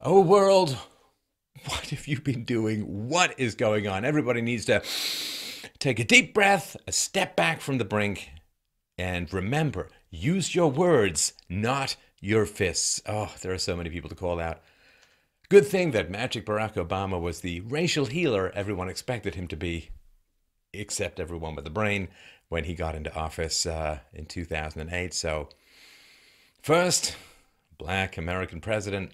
Oh, world, what have you been doing? What is going on? Everybody needs to take a deep breath, a step back from the brink, and remember, use your words, not your fists. Oh, there are so many people to call out. Good thing that Magic Barack Obama was the racial healer everyone expected him to be, except everyone with a brain, when he got into office in 2008. So, first, black American president.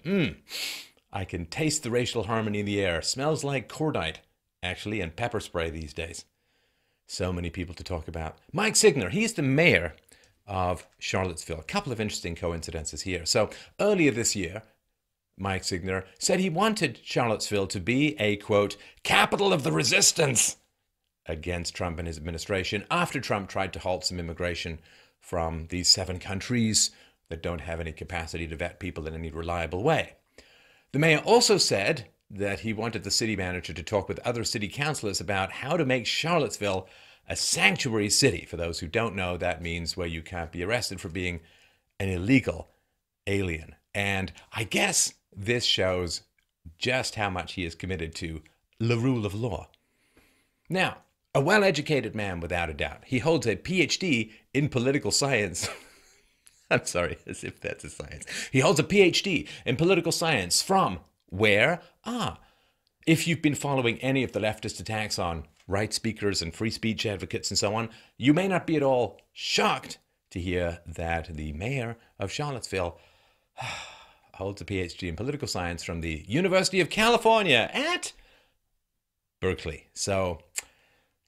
I can taste the racial harmony in the air. Smells like cordite, actually, and pepper spray these days. So many people to talk about. Mike Signer, he's the mayor of Charlottesville. A couple of interesting coincidences here. So earlier this year, Mike Signer said he wanted Charlottesville to be a, quote, capital of the resistance against Trump and his administration after Trump tried to halt some immigration from these 7 countries that don't have any capacity to vet people in any reliable way. The mayor also said that he wanted the city manager to talk with other city councilors about how to make Charlottesville a sanctuary city. For those who don't know, that means where you can't be arrested for being an illegal alien. And I guess this shows just how much he is committed to the rule of law. Now, a well-educated man without a doubt. He holds a PhD in political science. I'm sorry, as if that's a science. He holds a PhD in political science from where? If you've been following any of the leftist attacks on right speakers and free speech advocates and so on, you may not be at all shocked to hear that the mayor of Charlottesville holds a PhD in political science from the University of California at Berkeley. So,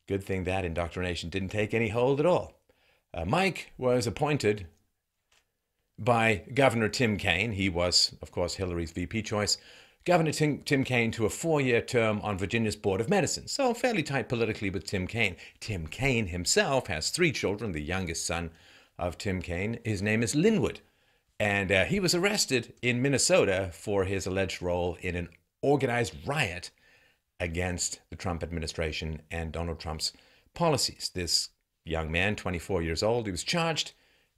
good thing that indoctrination didn't take any hold at all. Mike was appointed by Governor Tim Kaine. He was, of course, Hillary's VP choice. Governor Tim Kaine to a 4-year term on Virginia's Board of Medicine. So fairly tight politically with Tim Kaine. Tim Kaine himself has 3 children. The youngest son of Tim Kaine, his name is Linwood. And he was arrested in Minnesota for his alleged role in an organized riot against the Trump administration and Donald Trump's policies. This young man, 24 years old, he was charged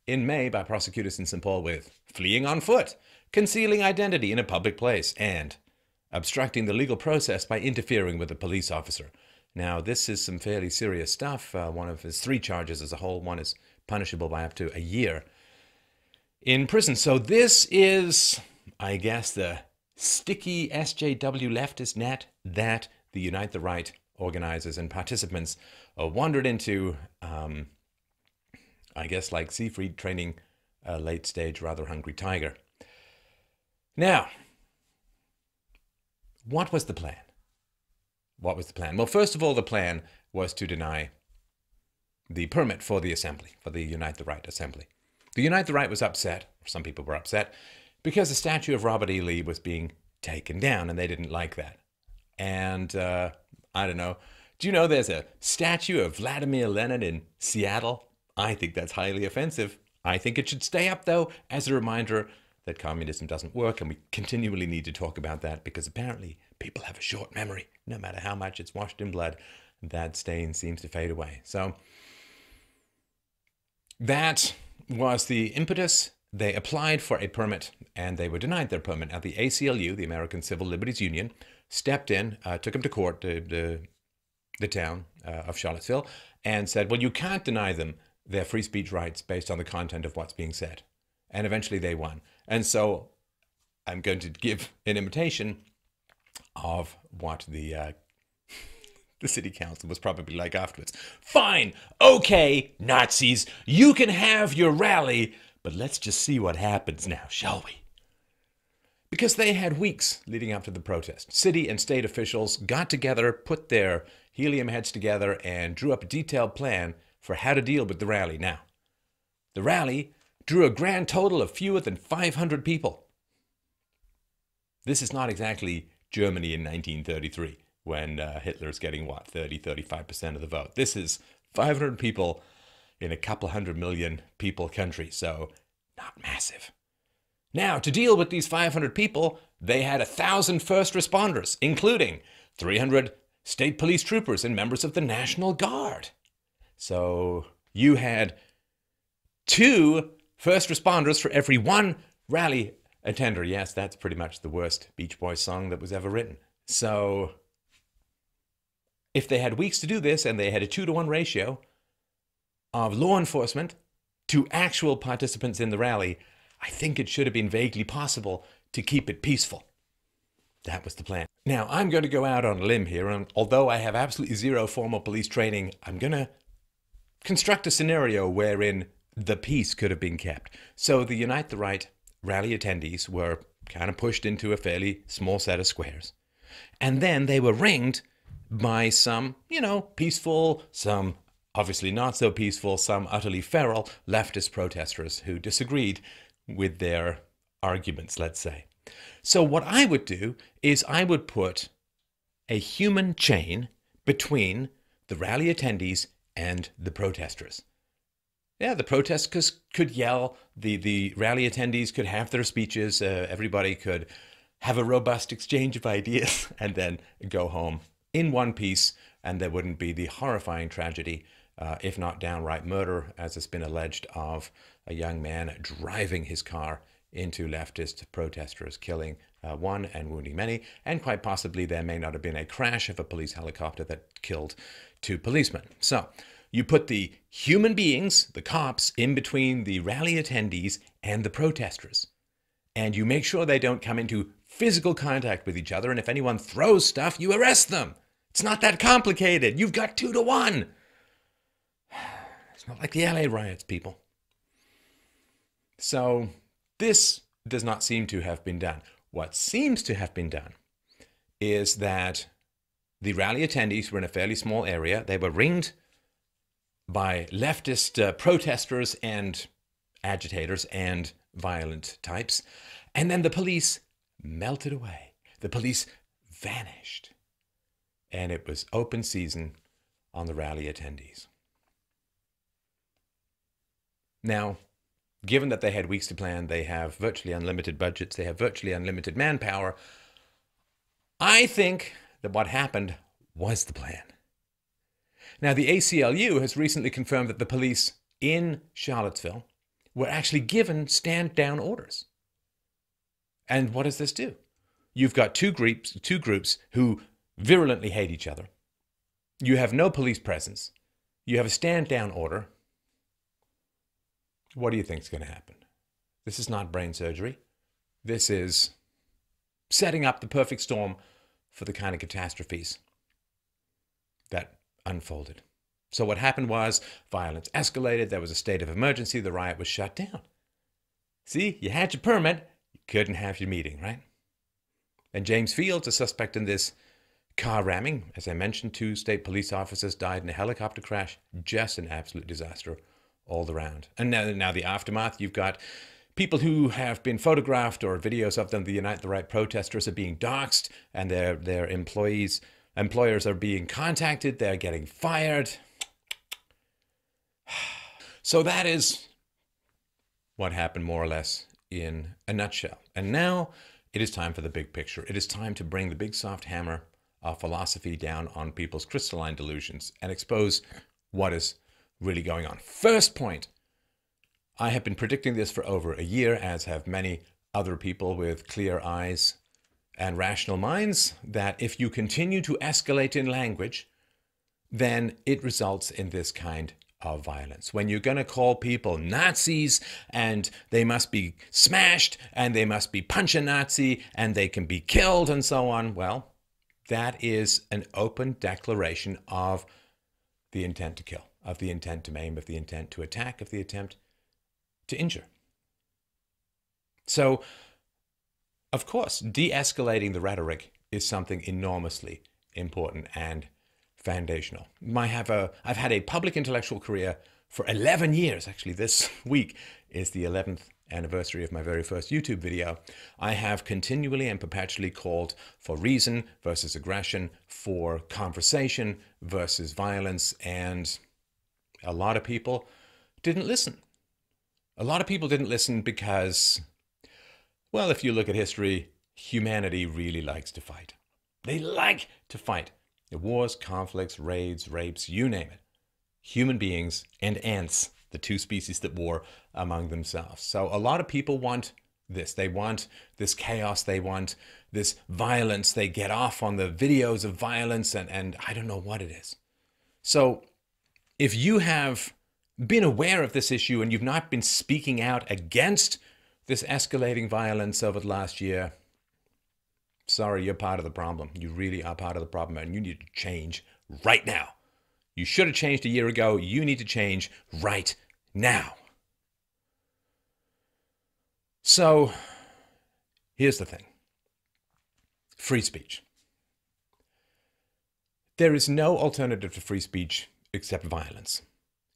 in May by prosecutors in St. Paul with fleeing on foot, concealing identity in a public place, and obstructing the legal process by interfering with a police officer. Now, this is some fairly serious stuff. One of his 3 charges as a whole, one is punishable by up to a year in prison. So this is, I guess, the sticky SJW leftist net that the Unite the Right organizers and participants wandered into, I guess, like Siegfried training a late-stage, rather hungry tiger. Now, what was the plan? What was the plan? Well, first of all, the plan was to deny the permit for the assembly, for the Unite the Right assembly. The Unite the Right was upset, or some people were upset, because the statue of Robert E. Lee was being taken down, and they didn't like that. And, I don't know, do you know there's a statue of Vladimir Lenin in Seattle? I think that's highly offensive. I think it should stay up, though, as a reminder that communism doesn't work, and we continually need to talk about that because apparently people have a short memory. No matter how much it's washed in blood, that stain seems to fade away. So that was the impetus. They applied for a permit, and they were denied their permit. Now, the ACLU, the American Civil Liberties Union, stepped in, took them to court, the town of Charlottesville, and said, well, you can't deny them their free speech rights based on the content of what's being said. And eventually they won. And so I'm going to give an imitation of what the city council was probably like afterwards. Fine, okay, Nazis, you can have your rally, but let's just see what happens now, shall we? Because they had weeks leading up to the protest. City and state officials got together, put their helium heads together, and drew up a detailed plan for how to deal with the rally. Now, the rally drew a grand total of fewer than 500 people. This is not exactly Germany in 1933, when Hitler's getting, 35% of the vote. This is 500 people in a couple 100 million people country, so not massive. Now, to deal with these 500 people, they had 1,000 first responders, including 300 state police troopers and members of the National Guard. So you had 2 first responders for every 1 rally A tender, yes, that's pretty much the worst Beach Boys song that was ever written. So if they had weeks to do this and they had a 2-to-1 ratio of law enforcement to actual participants in the rally, I think it should have been vaguely possible to keep it peaceful. That was the plan. Now, I'm going to go out on a limb here, and although I have absolutely zero formal police training, I'm going to construct a scenario wherein the peace could have been kept. So the Unite the Right rally attendees were kind of pushed into a fairly small set of squares. And then they were ringed by some, peaceful, some obviously not so peaceful, some utterly feral leftist protesters who disagreed with their arguments, let's say. So what I would do is I would put a human chain between the rally attendees and the protesters. Yeah, the protesters could yell, the rally attendees could have their speeches, everybody could have a robust exchange of ideas and then go home in one piece, and there wouldn't be the horrifying tragedy, if not downright murder, as has been alleged, of a young man driving his car into leftist protesters, killing one and wounding many, and quite possibly there may not have been a crash of a police helicopter that killed 2 policemen. So you put the human beings, the cops, in between the rally attendees and the protesters, and you make sure they don't come into physical contact with each other, and if anyone throws stuff, you arrest them. It's not that complicated. You've got 2-to-1. It's not like the LA riots, people. So this does not seem to have been done. What seems to have been done is that the rally attendees were in a fairly small area. They were ringed by leftist protesters and agitators and violent types. And then the police melted away. The police vanished. And it was open season on the rally attendees. Now, given that they had weeks to plan, they have virtually unlimited budgets, they have virtually unlimited manpower, I think that what happened was the plan. Now, the ACLU has recently confirmed that the police in Charlottesville were actually given stand-down orders. And what does this do? You've got two groups who virulently hate each other. You have no police presence. You have a stand-down order. What do you think is going to happen? This is not brain surgery. This is setting up the perfect storm for the kind of catastrophes that unfolded. So what happened was violence escalated. There was a state of emergency. The riot was shut down. See, you had your permit. You couldn't have your meeting, right? And James Fields, a suspect in this car ramming, as I mentioned, 2 state police officers died in a helicopter crash. Just an absolute disaster all around. And now the aftermath, you've got people who have been photographed or videos of them, the Unite the Right protesters, are being doxxed, and their employers are being contacted. They're getting fired. So that is what happened more or less in a nutshell. And now it is time for the big picture. It is time to bring the big soft hammer of philosophy down on people's crystalline delusions and expose what is really going on. First point, I have been predicting this for over a year, as have many other people with clear eyes and rational minds, that if you continue to escalate in language, then it results in this kind of violence. When you're going to call people Nazis and they must be smashed and they must be punch a Nazi and they can be killed and so on, well, that is an open declaration of the intent to kill, of the intent to maim, of the intent to attack, of the attempt to injure. So, of course, de-escalating the rhetoric is something enormously important and foundational. I've had a public intellectual career for 11 years. Actually, this week is the 11th anniversary of my very first YouTube video. I have continually and perpetually called for reason versus aggression, for conversation versus violence, and a lot of people didn't listen. A lot of people didn't listen because, well, if you look at history, humanity really likes to fight. They like to fight. The wars, conflicts, raids, rapes, you name it. Human beings and ants, the 2 species that war among themselves. So a lot of people want this. They want this chaos. They want this violence. They get off on the videos of violence and I don't know what it is. So if you have been aware of this issue and you've not been speaking out against this escalating violence over the last year, sorry, you're part of the problem. You really are part of the problem, and you need to change right now. You should have changed a year ago. You need to change right now. So here's the thing. Free speech. There is no alternative to free speech except violence.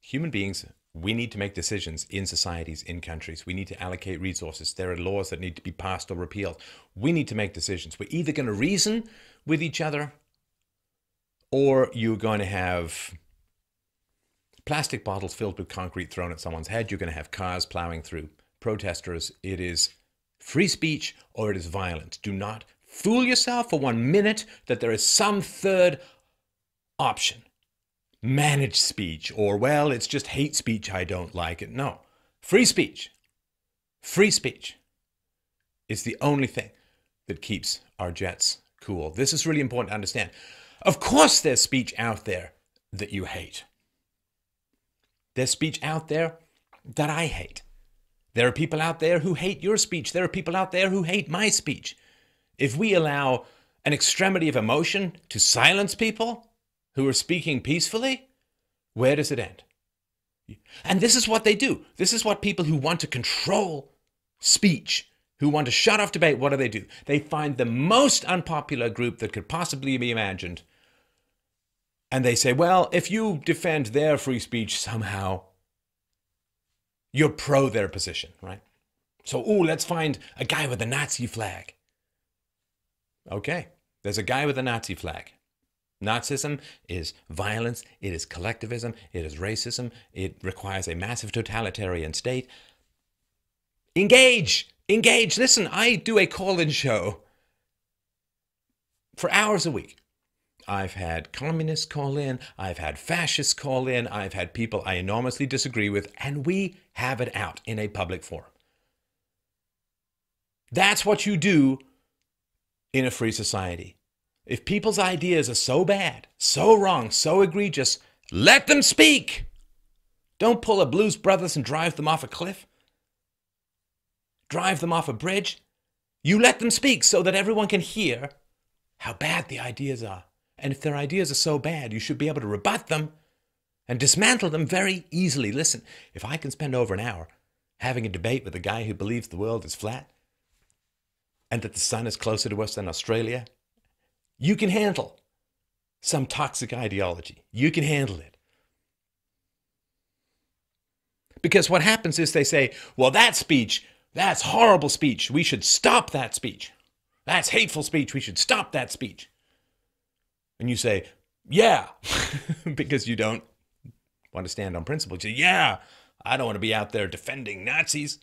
Human beings, we need to make decisions in societies, in countries. We need to allocate resources. There are laws that need to be passed or repealed. We need to make decisions. We're either going to reason with each other, or you're going to have plastic bottles filled with concrete thrown at someone's head. You're going to have cars plowing through protesters. It is free speech or it is violence. Do not fool yourself for 1 minute that there is some third option. Managed speech, or, well, it's just hate speech, I don't like it. No. Free speech. Free speech is the only thing that keeps our jets cool. This is really important to understand. Of course there's speech out there that you hate. There's speech out there that I hate. There are people out there who hate your speech. There are people out there who hate my speech. If we allow an extremity of emotion to silence people who are speaking peacefully, where does it end? And this is what they do. This is what people who want to control speech, who want to shut off debate, what do? They find the most unpopular group that could possibly be imagined. And they say, well, if you defend their free speech somehow, you're pro their position, right? So, let's find a guy with a Nazi flag. Okay, there's a guy with a Nazi flag. Nazism is violence, it is collectivism, it is racism, it requires a massive totalitarian state. Engage! Engage! Listen, I do a call-in show for hours a week. I've had communists call in, I've had fascists call in, I've had people I enormously disagree with, and we have it out in a public forum. That's what you do in a free society. If people's ideas are so bad, so wrong, so egregious, let them speak. Don't pull a Blues Brothers and drive them off a cliff. Drive them off a bridge. You let them speak so that everyone can hear how bad the ideas are. And if their ideas are so bad, you should be able to rebut them and dismantle them very easily. Listen, if I can spend over an hour having a debate with a guy who believes the world is flat and that the sun is closer to us than Australia, you can handle some toxic ideology. You can handle it. Because what happens is they say, well, that speech, that's horrible speech. We should stop that speech. That's hateful speech. We should stop that speech. And you say, yeah, because you don't want to stand on principle. You say, yeah, I don't want to be out there defending Nazis.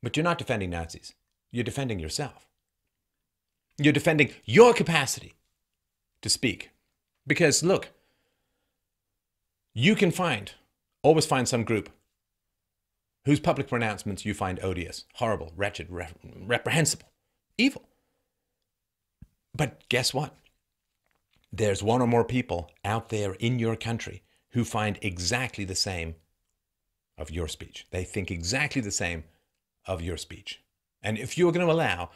But you're not defending Nazis. You're defending yourself. You're defending your capacity to speak. Because, look, you can always find some group whose public pronouncements you find odious, horrible, wretched, reprehensible, evil. But guess what? There's one or more people out there in your country who find exactly the same of your speech. They think exactly the same of your speech. And if you're going to allow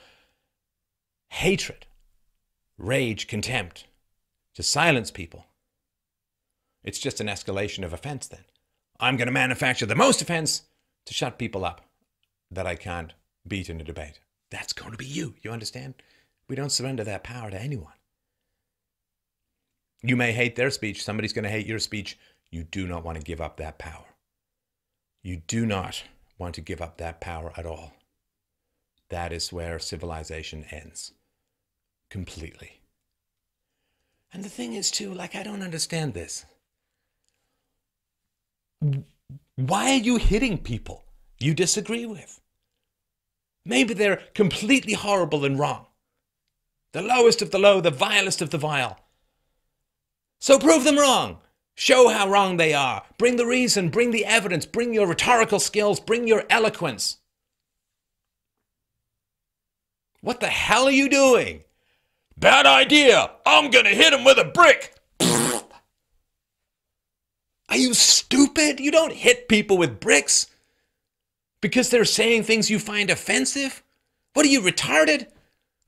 hatred, rage, contempt to silence people, it's just an escalation of offense then. I'm going to manufacture the most offense to shut people up that I can't beat in a debate. That's going to be you. You understand? We don't surrender that power to anyone. You may hate their speech. Somebody's going to hate your speech. You do not want to give up that power. You do not want to give up that power at all. That is where civilization ends. Completely. And the thing is, too, I don't understand this. Why are you hitting people you disagree with? Maybe they're completely horrible and wrong. The lowest of the low, the vilest of the vile. So prove them wrong. Show how wrong they are. Bring the reason, bring the evidence, bring your rhetorical skills, bring your eloquence. What the hell are you doing? Bad idea. I'm going to hit him with a brick. Are you stupid? You don't hit people with bricks because they're saying things you find offensive? What are you, retarded?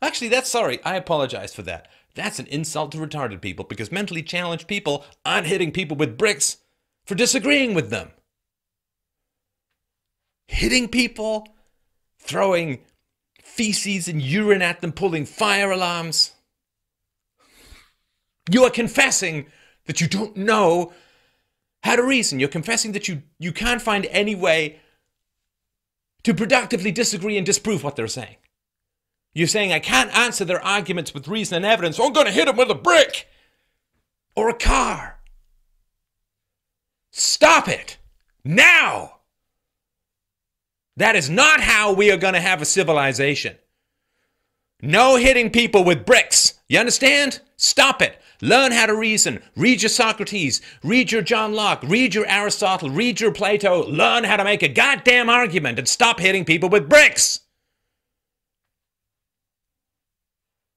Actually, sorry, I apologize for that. That's an insult to retarded people because mentally challenged people aren't hitting people with bricks for disagreeing with them. Hitting people, throwing feces and urine at them, pulling fire alarms. You are confessing that you don't know how to reason. You're confessing that you can't find any way to productively disagree and disprove what they're saying. You're saying, I can't answer their arguments with reason and evidence, so I'm going to hit them with a brick or a car. Stop it now. That is not how we are going to have a civilization. No hitting people with bricks. You understand? Stop it. Learn how to reason. Read your Socrates. Read your John Locke. Read your Aristotle. Read your Plato. Learn how to make a goddamn argument and stop hitting people with bricks.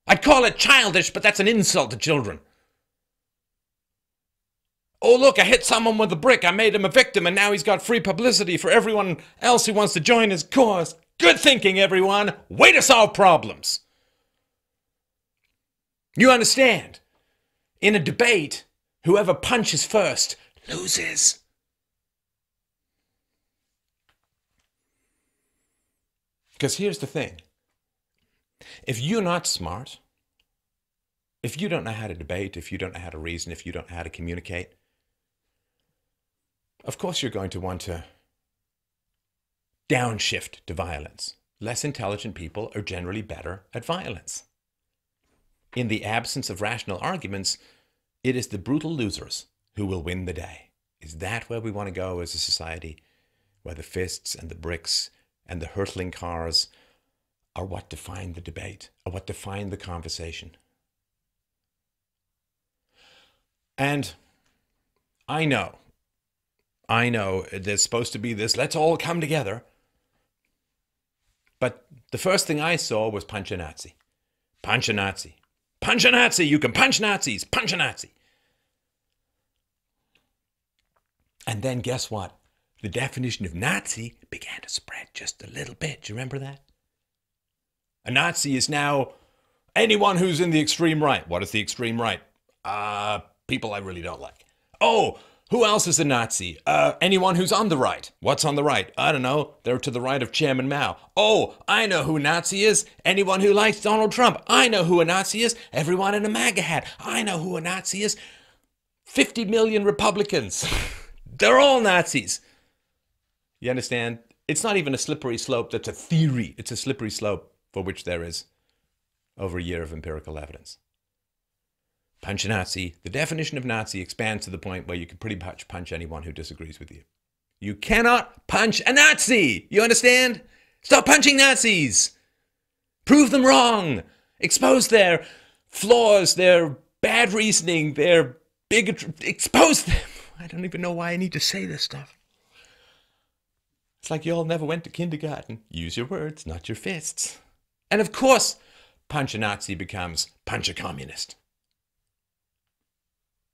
I'd call it childish, but that's an insult to children. Oh, look, I hit someone with a brick. I made him a victim, and now he's got free publicity for everyone else who wants to join his cause. Good thinking, everyone. Way to solve problems. You understand? In a debate, whoever punches first loses. Because here's the thing. If you're not smart, if you don't know how to debate, if you don't know how to reason, if you don't know how to communicate, of course you're going to want to downshift to violence. Less intelligent people are generally better at violence. In the absence of rational arguments, it is the brutal losers who will win the day. Is that where we want to go as a society? Where the fists and the bricks and the hurtling cars are what define the debate, are what define the conversation. And I know there's supposed to be this, let's all come together. But the first thing I saw was punch a Nazi. Punch a Nazi. Punch a Nazi. You can punch Nazis. Punch a Nazi. And then guess what? The definition of Nazi began to spread just a little bit. Do you remember that? A Nazi is now anyone who's in the extreme right. What is the extreme right? People I really don't like. Oh, who else is a Nazi? Anyone who's on the right. What's on the right? I don't know. They're to the right of Chairman Mao. Oh, I know who a Nazi is. Anyone who likes Donald Trump. I know who a Nazi is. Everyone in a MAGA hat. I know who a Nazi is. 50 million Republicans. They're all Nazis. You understand? It's not even a slippery slope that's a theory. It's a slippery slope for which there is over a year of empirical evidence. Punch a Nazi. The definition of Nazi expands to the point where you can pretty much punch anyone who disagrees with you. You cannot punch a Nazi. You understand? Stop punching Nazis. Prove them wrong. Expose their flaws, their bad reasoning, their bigotry. Expose them. I don't even know why I need to say this stuff. It's like you all never went to kindergarten. Use your words, not your fists. And of course, punch a Nazi becomes punch a communist.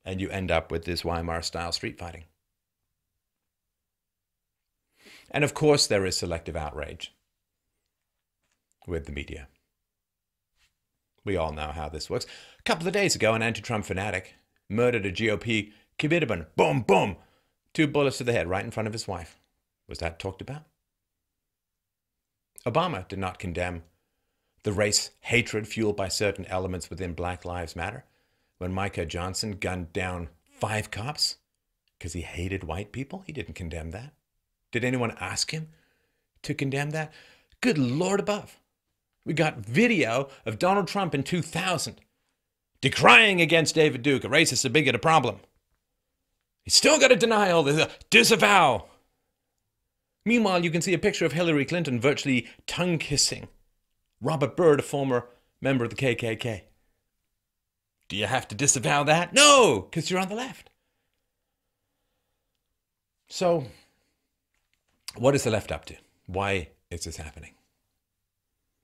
And you end up with this Weimar-style street fighting. And of course, there is selective outrage with the media. We all know how this works. A couple of days ago, an anti-Trump fanatic murdered a GOP committeeman. Boom, boom. 2 bullets to the head right in front of his wife. Was that talked about? Obama did not condemn the race hatred fueled by certain elements within Black Lives Matter when Micah Johnson gunned down 5 cops because he hated white people. He didn't condemn that. Did anyone ask him to condemn that? Good Lord above. We got video of Donald Trump in 2000 decrying against David Duke, a racist, a bigot, a problem. He's still got to deny all this, disavow. Meanwhile, you can see a picture of Hillary Clinton virtually tongue-kissing Robert Byrd, a former member of the KKK. Do you have to disavow that? No, because you're on the left. So, what is the left up to? Why is this happening?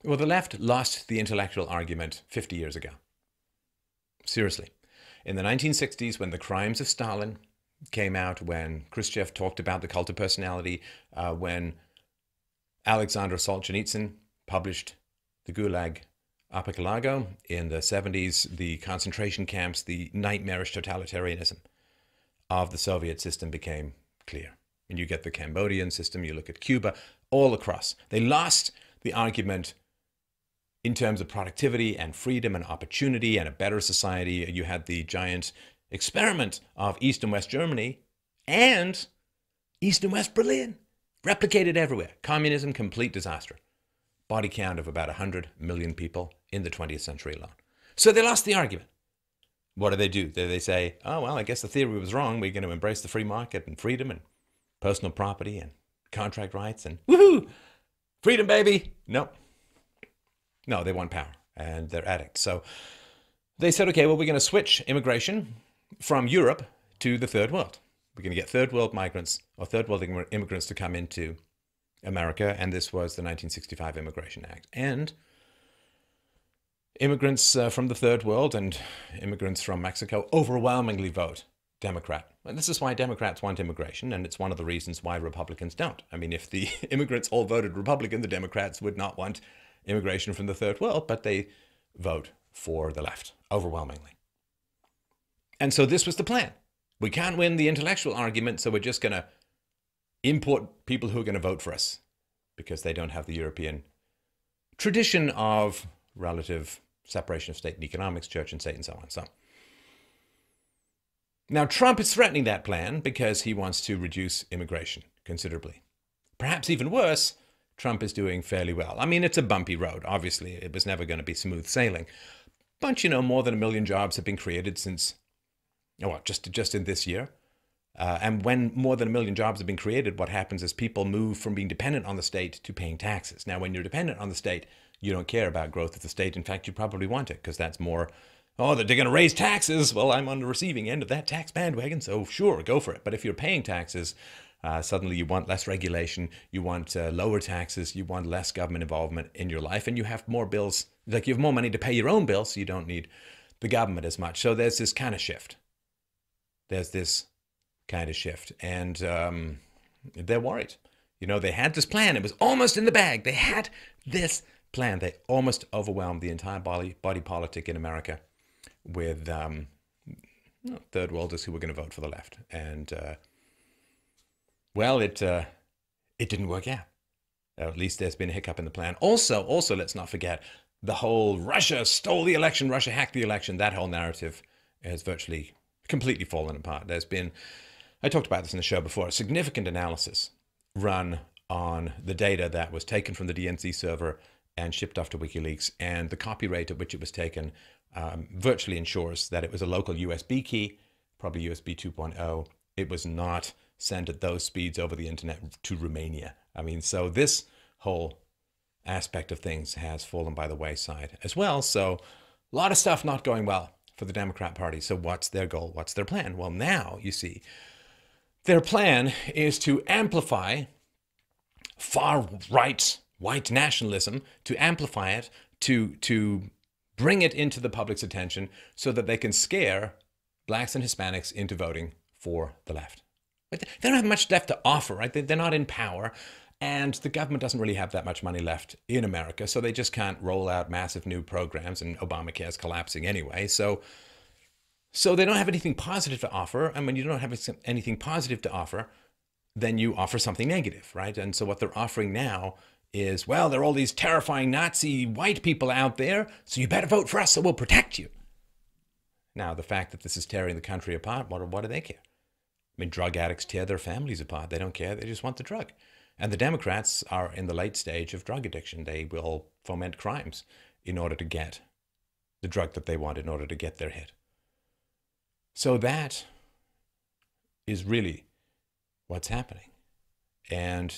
Well, the left lost the intellectual argument 50 years ago. Seriously. In the 1960s, when The Crimes of Stalin came out, when Khrushchev talked about the cult of personality, when Alexander Solzhenitsyn published The Gulag Archipelago in the 70s, the concentration camps, the nightmarish totalitarianism of the Soviet system became clear. And you get the Cambodian system, you look at Cuba, all across. They lost the argument in terms of productivity and freedom and opportunity and a better society. You had the giant experiment of East and West Germany and East and West Berlin, replicated everywhere. Communism, complete disaster. Body count of about 100 million people in the 20th century alone. So they lost the argument. What do? They say, oh, well, I guess the theory was wrong. We're going to embrace the free market and freedom and personal property and contract rights and woohoo, freedom, baby. No, they want power and they're addicts. So they said, okay, well, we're going to switch immigration from Europe to the third world. We're going to get third world migrants or third world immigrants to come into America. And this was the 1965 Immigration Act. And immigrants from the third world and immigrants from Mexico overwhelmingly vote Democrat. And this is why Democrats want immigration, and it's one of the reasons why Republicans don't. I mean, if the immigrants all voted Republican, the Democrats would not want immigration from the third world, but they vote for the left overwhelmingly. And so this was the plan. We can't win the intellectual argument, so we're just going to import people who are going to vote for us because they don't have the European tradition of relative separation of state and economics, church and state, and so on. So now Trump is threatening that plan because he wants to reduce immigration considerably. Perhaps even worse, Trump is doing fairly well. I mean, it's a bumpy road. Obviously, it was never going to be smooth sailing. But, more than 1 million jobs have been created since, just in this year. And when more than 1 million jobs have been created, what happens is people move from being dependent on the state to paying taxes. Now, when you're dependent on the state, you don't care about growth of the state. In fact, you probably want it because that's more, they're going to raise taxes. Well, I'm on the receiving end of that tax bandwagon, so sure, go for it. But if you're paying taxes, suddenly you want less regulation, you want lower taxes, you want less government involvement in your life, and you have more bills, like you have more money to pay your own bills, so you don't need the government as much. So there's this kind of shift. And they're worried. They had this plan. It was almost in the bag. They had this plan. They almost overwhelmed the entire body politic in America with third worlders who were going to vote for the left. And well, it didn't work out. Or at least there's been a hiccup in the plan. Also, let's not forget the whole Russia stole the election, Russia hacked the election. That whole narrative has virtually completely fallen apart. There's been, I talked about this in the show before, a significant analysis run on the data that was taken from the DNC server and shipped off to WikiLeaks, and the copy rate at which it was taken virtually ensures that it was a local USB key, probably USB 2.0. It was not sent at those speeds over the internet to Romania. I mean, so this whole aspect of things has fallen by the wayside as well. So a lot of stuff not going well for the Democrat Party. So what's their goal? What's their plan? Well, now you see, their plan is to amplify far-right white nationalism, to amplify it, to bring it into the public's attention so that they can scare blacks and Hispanics into voting for the left. They don't have much left to offer, right? They're not in power, and the government doesn't really have that much money left in America, so they just can't roll out massive new programs, and Obamacare is collapsing anyway. So they don't have anything positive to offer, and when you don't have anything positive to offer, then you offer something negative, right? And so what they're offering now is, well, there are all these terrifying Nazi white people out there, so you better vote for us so we'll protect you. Now, the fact that this is tearing the country apart, what do they care? I mean, drug addicts tear their families apart. They don't care. They just want the drug. And the Democrats are in the late stage of drug addiction. They will foment crimes in order to get the drug that they want, in order to get their hit. So that is really what's happening. And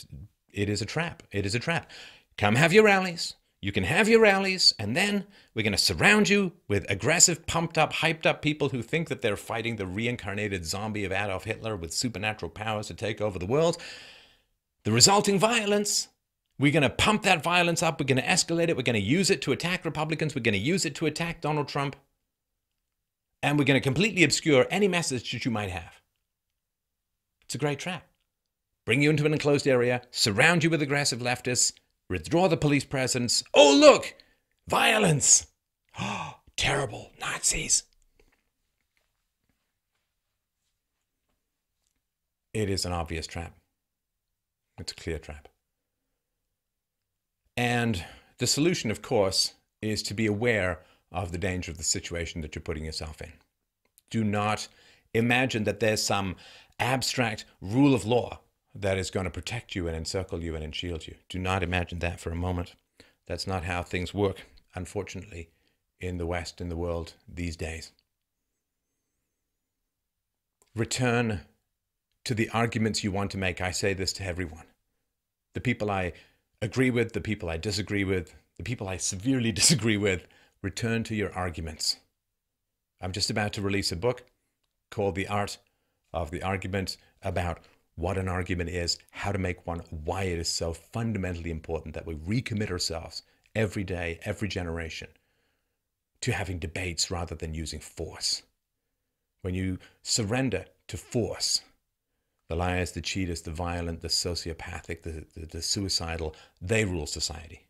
it is a trap. It is a trap. Come have your rallies. You can have your rallies, and then we're going to surround you with aggressive, pumped up, hyped up people who think that they're fighting the reincarnated zombie of Adolf Hitler with supernatural powers to take over the world. The resulting violence, we're going to pump that violence up. We're going to escalate it. We're going to use it to attack Republicans. We're going to use it to attack Donald Trump. And we're going to completely obscure any message that you might have. It's a great trap. Bring you into an enclosed area, surround you with aggressive leftists, withdraw the police presence. Oh, look! Violence! Oh, terrible Nazis. It is an obvious trap. It's a clear trap. And the solution, of course, is to be aware of the danger of the situation that you're putting yourself in. Do not imagine that there's some abstract rule of law that is going to protect you and encircle you and shield you. Do not imagine that for a moment. That's not how things work, unfortunately, in the West, in the world these days. Return to the arguments you want to make. I say this to everyone. The people I agree with, the people I disagree with, the people I severely disagree with, return to your arguments. I'm just about to release a book called The Art of the Argument, about what an argument is, how to make one, why it is so fundamentally important that we recommit ourselves every day, every generation, to having debates rather than using force. When you surrender to force, the liars, the cheaters, the violent, the sociopathic, the suicidal, they rule society.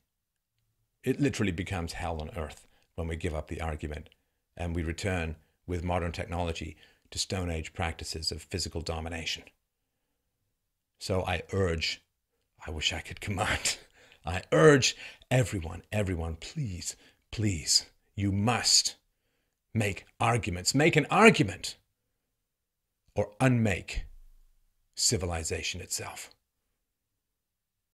It literally becomes hell on earth when we give up the argument and we return with modern technology to Stone Age practices of physical domination. So I urge, I wish I could command, I urge everyone, please, please, you must make arguments. Make an argument or unmake civilization itself.